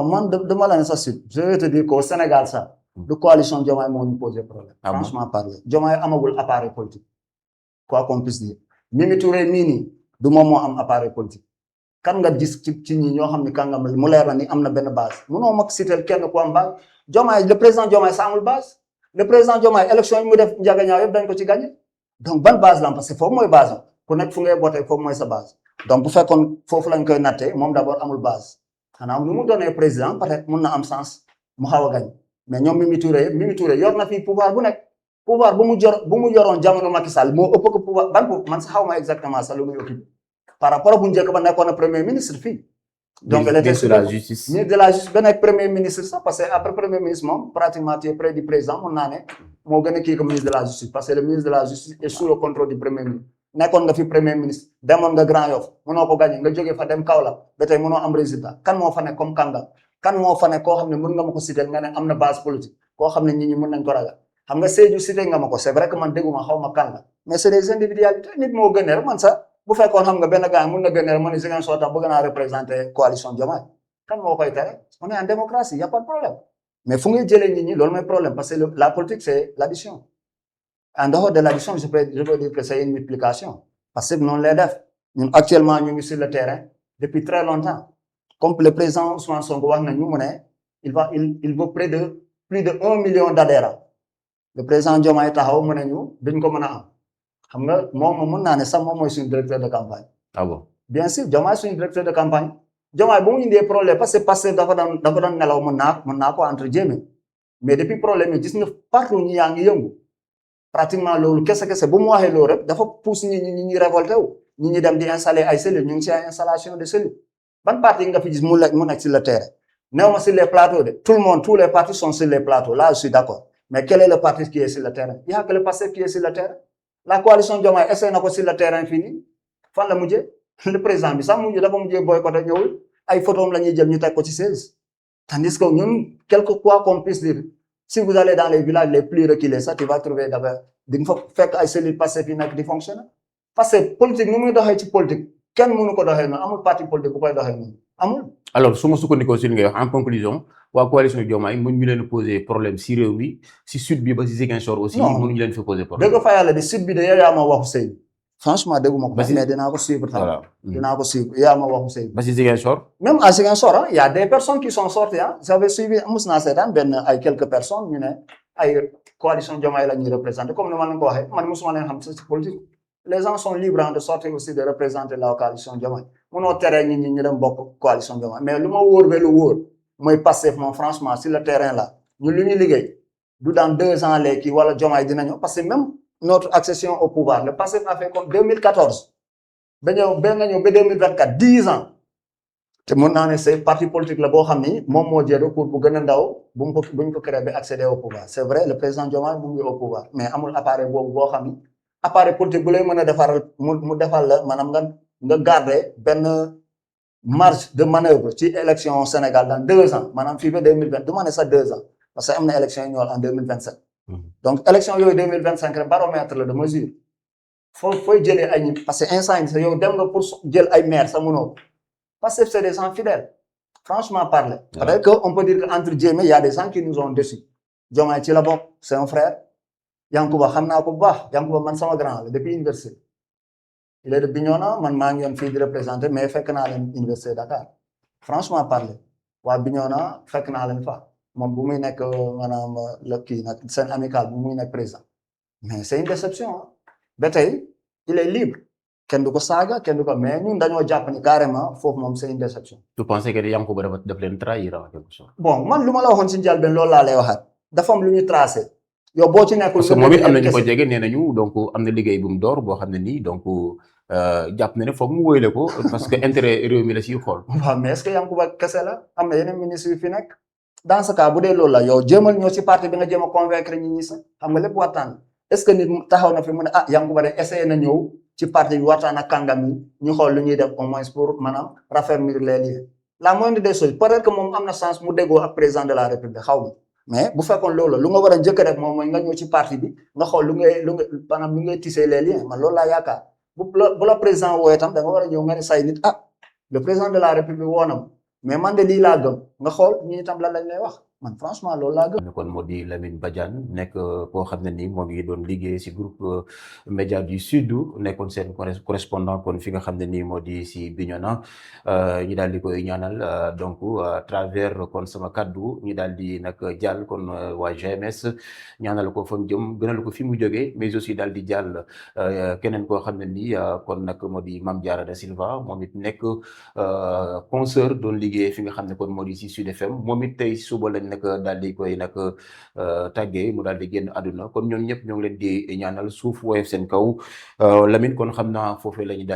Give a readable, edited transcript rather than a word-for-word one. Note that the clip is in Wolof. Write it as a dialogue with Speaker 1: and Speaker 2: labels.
Speaker 1: man dama la ne sa suite je vais te dire qu'au Sénégal ça de coalition Diomaye moo ñu posé problème franchement parler Diomaye amagul appareil politique quoi qu'on puisse dire Mimi Touré mii nii du moom moo am appareil politique kan nga gis ci ñi ñoo xam ne kàngam mu leer na ni am na benn base munoo mag citer kenn ku am base Diomaye le président Diomaye sa amul base le président Diomaye élection yi mu def njagañaaw yëpp dañ ko ci gagné donc ban base la am parce que foofu mooy base am ku nekk fu ngay bootee foofu mooy sa base donc bu fekkoon foofu lañ koy nattee moom d'abord amul base xanaa nu mu doonee président peut-être mun na am sens mu xaw a gañ mais ñoom Mimi Touré yor na fii pouvoir bu nekk pouvoir bu mu yoroon jamono Macky Sall moo ëpp ko pouvoir ban pouvoir man sa xaw ma exactement ça lu muy occupé par rapport bu njëkk ba nekkoon na premier ministre fii donc elle était
Speaker 2: ministre de la justice
Speaker 1: ministre de la justice ba nekk premier ministre sax parce que après premier ministre moom pratiquement tu es près du président mun naa ne moo gën a kii que ministre de la justice parce que le ministre de la justice est sous le contrôle du premier ministre nekkoon nga fi premier ministre demoon nga Grand Yoff munoo ko gagné nga jógee fa dem Kaolack ba tey munoo am résultat kan moo fa nekk comme kàngam kan moo fa nekk koo xam ne mën nga ma ko citer nga ne am na base politique koo xam ne nit ñi mën nañ ko ragal xam nga Sédhiou cité nga ma ko c'est vrai que man dégguma xaw ma kan la mais c'est des individualités nit moo gënee rek man sax bu fekkoon xam nga benn gars mun na gënee rek man Ziguinchor tax bëgg naa représenter coalition Diomaye kan moo koy tere on est en démocratie y a pas de problème mais fu ngay jëlee nit ñi loolu mooy problème parce que la politique c'est l'addition en dehors de l'addition je peux dire que c'est une multiplication parce que noonu lay def ñun actuellement ñu ngi sur le terrain depuis très longtemps comme le président Ousmane Sonko wax nañu mu ne il veut plus de 1 million d'adhérents le président Diomaye taxaw mu ne ñu duñ ko mën a am xam nga moom mën naa ne sax moom mooy suñu directeur de campagne.
Speaker 2: ah bon
Speaker 1: bien sûr Diomaye suñu directeur de campagne Diomaye bu mu indee problème parce que dafa doon nelaw mën naa ko entre guillemets mais depuis problème yi gis nga partout ñi yaa ngi yëngu pratiquement loolu kese bu mu waxee loolu rek dafa pousse ñi révolté wu ñi dem di installer ay cellules ñu ngi ci ay installation de cellules ban parti nga fi gis mu nekk sur le terrain néew ma sur les plateaux de tout le monde tous les partis sont sur les plateaux là je suis d'accord mais quel est le parti qui est sur le terrain il y a que le Pastef qui est sur le terrain la coalition Diomaye essayé na ko sur le terrain fii nii fan la mujjee le président bi sax dafa mujjee boycotté ñëwul ay photos la ñuy jël ñu teg ko ci 16 tandis que ñun quelque quoi qu'on puisse dire si vous allez dans les villages les plus reculés ça tu vas trouver d'abord di nga fa fekk ay cellules Pastef yi nekk di fonctionner parce que politique nu muy doxee ci politique kenn mënu ko doxee noonu amul parti politique bu koy doxee noonu amul.
Speaker 2: alors su ma sukkandikoo si li ngay wax en conclusion waa coalition Diomaye mënuñu leen poser problème si réew mi si sud bi ba si Ziguinchor aussi. mënuñu leen fi poser problème.
Speaker 1: dëgg fa yàlla de sud bi de yaa ma waxu sëy franchement dégguma ko. mais dinaa ko suivre tam.
Speaker 2: voilà
Speaker 1: dinaa ko suivre yaa ma waxu sëy.
Speaker 2: ba si Ziguinchor.
Speaker 1: même à Ziguinchor y a des personnes qui sont sorties j'avais suivi mos naa seetaan benn ay quelques personnes ñu ne ay coalition Diomaye la ñuy représenter comme ni ma leen ko waxee man mosuma leen xam ci politique. les gens sont libres de sortir aussi de représenter la coalition Diomaye munoo tere ñi ñu dem bokk coalition Diomaye mais lu ma wóor ba lu wóor mooy Pastef moom franchement sur le terrain là ñun lu ñu liggéey du dans 2 ans léegi wala Diomaye dina ñëw parce que même notre accession au pouvoir le Pastef a fait comme 2014 ba nga ñëw ba 2024 10 ans te mën naa ne c'est parti politique la boo xam ni moom moo jël recours bu gën a ndaw buñ ko créé ba accéder au pouvoir c'est vrai le président Diomaye mu ngi au pouvoir mais amul appareil boobu boo xam ni appareil politique bu lay mën a defaral mu defal la maanaam nga garder benn marge de manœuvre ci élection Sénégal dans 2 ans maanaam fii ba 2020 du ma ne sax 2 ans parce que am na élection yi ñëwal en 2027 donc élection yooyu 2025 rek baromètre la de mesure fooy jëlee ay ñi parce que instant yi yow dem nga pour jël ay maire sa mënoo parce que c'est des gens fidèles franchement parler peut-être que on peut dire que entre guillemets il y a des gens qui nous ont déçus Diomaye ci la bokk c'est un frère Yankuba xam naa ko bu baax Yankuba man sama grand la depuis université il est de Bignona man maa ngi yoon fii di représenter mais fekk naa leen université Dakar franchement parler waa Bignona fekk naa leen fa moom bu muy nekk maanaam la kii nag seen amical bu muy nekk président mais c'est une déception ba tey il est libre kenn du ko saaga kenn du ko mais ñun dañoo jàpp ni carrément foofu moom c'est une déception.
Speaker 2: tu pensais que Yankuba daf leen trahir en quelque sorte.
Speaker 1: bon man lu ma la waxoon si njëlbeen loolu laa lay waxaat dafa am lu ñu tracé. yow boo ci nekkul
Speaker 2: parce que moom it am na ñu ko jege nee nañu donc am na liggéey bu mu door boo xam ne nii donc jàpp na ne foog mu wóyle ko parce que intérêt réew mi la siy xool.
Speaker 1: waaw mais est-ce que Yankuba kese la am na yeneen ministres yu fi nekk dans ce cas bu dee loolu la yow jéemal ñëw si parti bi nga jéem a convaincre ñi ñi sax xam nga lépp waxtaan est-ce que nit taxaw na fi mu ne Yankuba de essayé na ñëw ci parti bi waxtaan ak kàngam yi ñu xool lu ñuy def au moins pour maanaam raffermir les liens la moindre des choses peut-être que moom am na chance mu déggoo ak président de la république xaw ma mais bu fekkoon loolu lu nga war a njëkk rek moom mooy nga ñëw ci parti bi nga xool lu ngay tisser les liens man loolu laa yaakaar bu la président wooyee tam da nga war a ñëw nga ne say nit le président de la république woo na ma mais man de lii laa gëm nga xool ñi itam lan lañ lay wax man franchement loolu laa gëm.
Speaker 2: kon moo di Lamine Badiane nekk koo xam ne ni moo ngi doon liggéey si groupe média du sud nekkoon seen correspondant kon fi nga xam ne nii moo di si Bignona ñu daal di koy ñaanal donc à travers kon sama kaddu ñu daal di nag jàll kon waa GMS ñaanal ko fa mu jëm gënal ko fi mu jógee mais aussi daal di jàll keneen koo xam ne nii kon nag moo di Mame Diarra Da Silva moom it nekk consoeur doon liggéey fi nga xam ne kon moo di si Sud FM moom it tey suba lañ nag daal di koy nag tàggee mu daal di génn àdduna kon ñoom ñëpp ñoo ngi leen di ñaanal suuf woyof seen kaw Lamine kon xam naa foofee la ñu daal